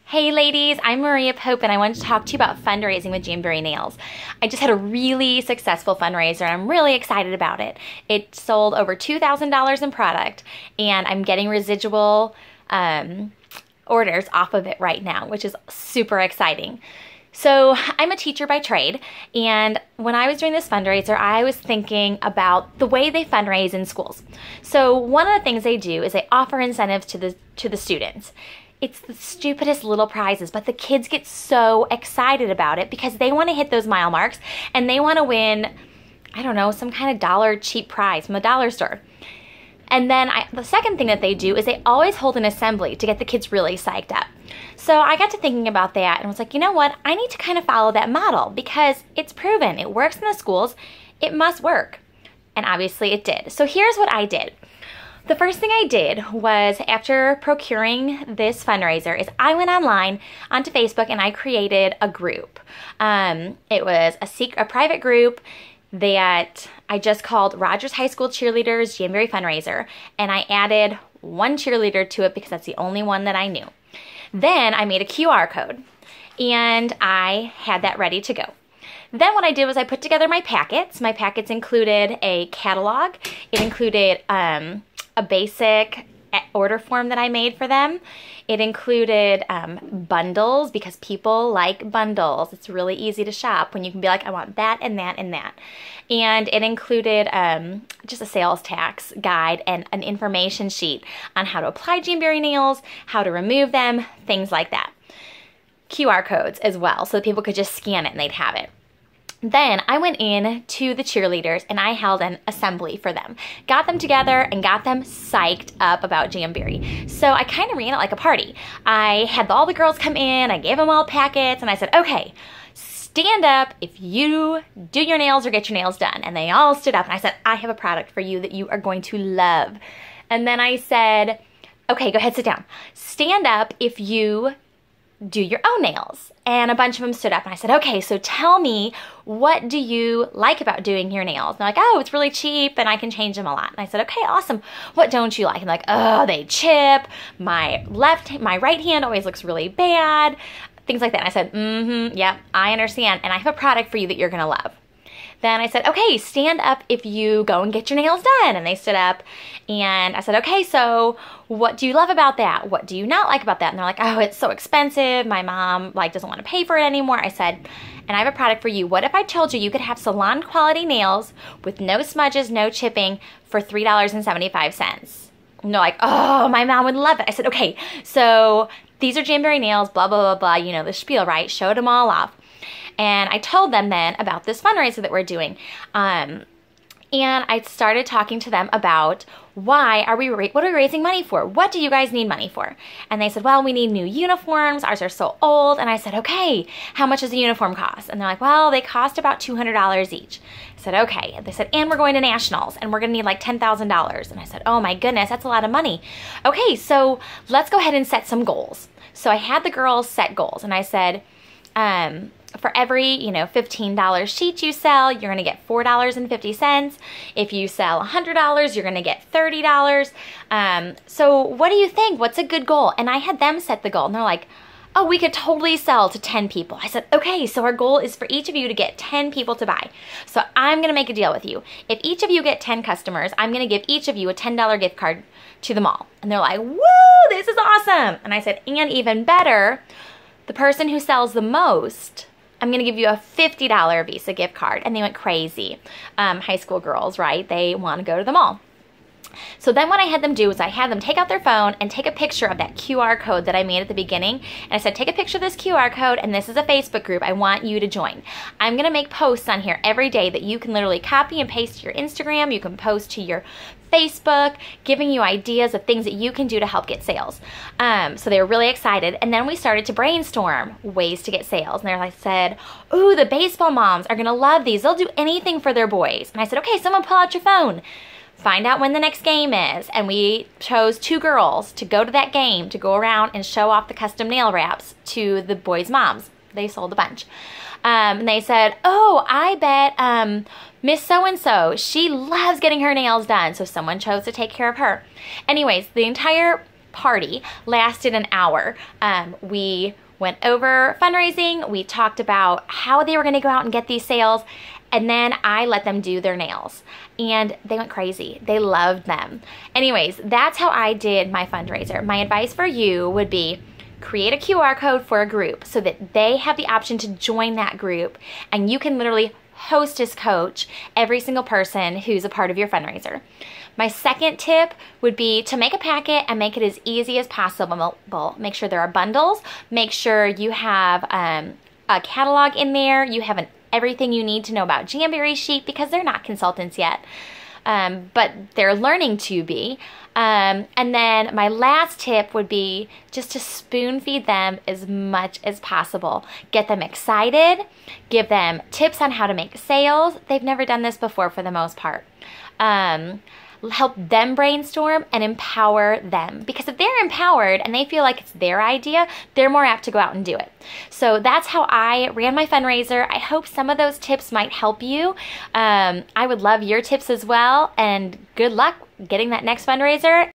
Hey ladies, I'm Maria Pope and I wanted to talk to you about fundraising with Jamberry Nails. I just had a really successful fundraiser and I'm really excited about it. It sold over $2,000 in product and I'm getting residual orders off of it right now, which is super exciting. So I'm a teacher by trade, and when I was doing this fundraiser, I was thinking about the way they fundraise in schools. So one of the things they do is they offer incentives to the students. It's the stupidest little prizes, but the kids get so excited about it because they want to hit those mile marks and they want to win, I don't know, some kind of dollar cheap prize from the dollar store. And then the second thing that they do is they always hold an assembly to get the kids really psyched up. So I got to thinking about that and was like, you know what? I need to kind of follow that model because it's proven. It works in the schools. It must work. And obviously it did. So here's what I did. The first thing I did was, after procuring this fundraiser, is I went online onto Facebook and I created a group. It was a private group that I just called Rogers High School Cheerleaders Jamberry Fundraiser, and I added one cheerleader to it because that's the only one that I knew. Then I made a QR code and I had that ready to go. Then what I did was I put together my packets. My packets included a catalog. It included a basic order form that I made for them. It included bundles because people like bundles. It's really easy to shop when you can be like, I want that and that and that. And it included just a sales tax guide and an information sheet on how to apply Jamberry nails, how to remove them, things like that. QR codes as well, so that people could just scan it and they'd have it. Then I went in to the cheerleaders and I held an assembly for them. Got them together and got them psyched up about Jamberry. So I kind of ran it like a party. I had all the girls come in, I gave them all packets, and I said, okay, stand up if you do your nails or get your nails done. And they all stood up and I said, I have a product for you that you are going to love. And then I said, okay, go ahead, sit down. Stand up if you do your own nails. And a bunch of them stood up and I said, okay, so tell me, what do you like about doing your nails? And they're like, oh, it's really cheap and I can change them a lot. And I said, okay, awesome. What don't you like? And they're like, oh, they chip. My right hand always looks really bad. Things like that. And I said, yeah, I understand. And I have a product for you that you're going to love. Then I said, okay, stand up if you go and get your nails done. And they stood up and I said, okay, so what do you love about that? What do you not like about that? And they're like, oh, it's so expensive. My mom doesn't want to pay for it anymore. I said, and I have a product for you. What if I told you you could have salon quality nails with no smudges, no chipping for $3.75? And they're like, oh, my mom would love it. I said, okay, so these are Jamberry nails, blah, blah, blah, blah. You know the spiel, right? Showed them all off. And I told them then about this fundraiser that we're doing. And I started talking to them about what are we raising money for? What do you guys need money for? And they said, well, we need new uniforms. Ours are so old. And I said, okay, how much does a uniform cost? And they're like, well, they cost about $200 each. I said, okay. And they said, and we're going to nationals and we're going to need like $10,000. And I said, oh my goodness, that's a lot of money. Okay, so let's go ahead and set some goals. So I had the girls set goals and I said, for every, $15 sheet you sell, you're going to get $4.50. If you sell $100, you're going to get $30. So what do you think? What's a good goal? And I had them set the goal and they're like, oh, we could totally sell to 10 people. I said, okay, so our goal is for each of you to get 10 people to buy. So I'm going to make a deal with you. If each of you get 10 customers, I'm going to give each of you a $10 gift card to the mall. And they're like, woo, this is awesome. And I said, and even better, the person who sells the most, I'm going to give you a $50 Visa gift card. And they went crazy. High school girls, right? They want to go to the mall. So then what I had them do is I had them take out their phone and take a picture of that QR code that I made at the beginning. And I said, take a picture of this QR code and this is a Facebook group. I want you to join. I'm going to make posts on here every day that you can literally copy and paste to your Instagram. You can post to your Facebook, giving you ideas of things that you can do to help get sales. So they were really excited. And then we started to brainstorm ways to get sales. And they said, ooh, the baseball moms are going to love these. They'll do anything for their boys. And I said, okay, someone pull out your phone. Find out when the next game is. And we chose 2 girls to go to that game to go around and show off the custom nail wraps to the boys' moms. They sold a bunch. And they said, oh, I bet Miss So-and-so, she loves getting her nails done. So someone chose to take care of her. Anyways, the entire party lasted an hour. We went over fundraising, we talked about how they were gonna go out and get these sales, and then I let them do their nails. And they went crazy. They loved them. Anyways, that's how I did my fundraiser. My advice for you would be create a QR code for a group so that they have the option to join that group, and you can literally hostess coach every single person who's a part of your fundraiser. My second tip would be to make a packet and make it as easy as possible. Make sure there are bundles. Make sure you have a catalog in there. You have everything you need to know about Jamberry sheet, because they're not consultants yet, but they're learning to be. And then my last tip would be just to spoon feed them as much as possible. Get them excited, give them tips on how to make sales. They've never done this before for the most part. Help them brainstorm and empower them, because if they're empowered and they feel like it's their idea, they're more apt to go out and do it. So that's how I ran my fundraiser. I hope some of those tips might help you. I would love your tips as well, and good luck getting that next fundraiser.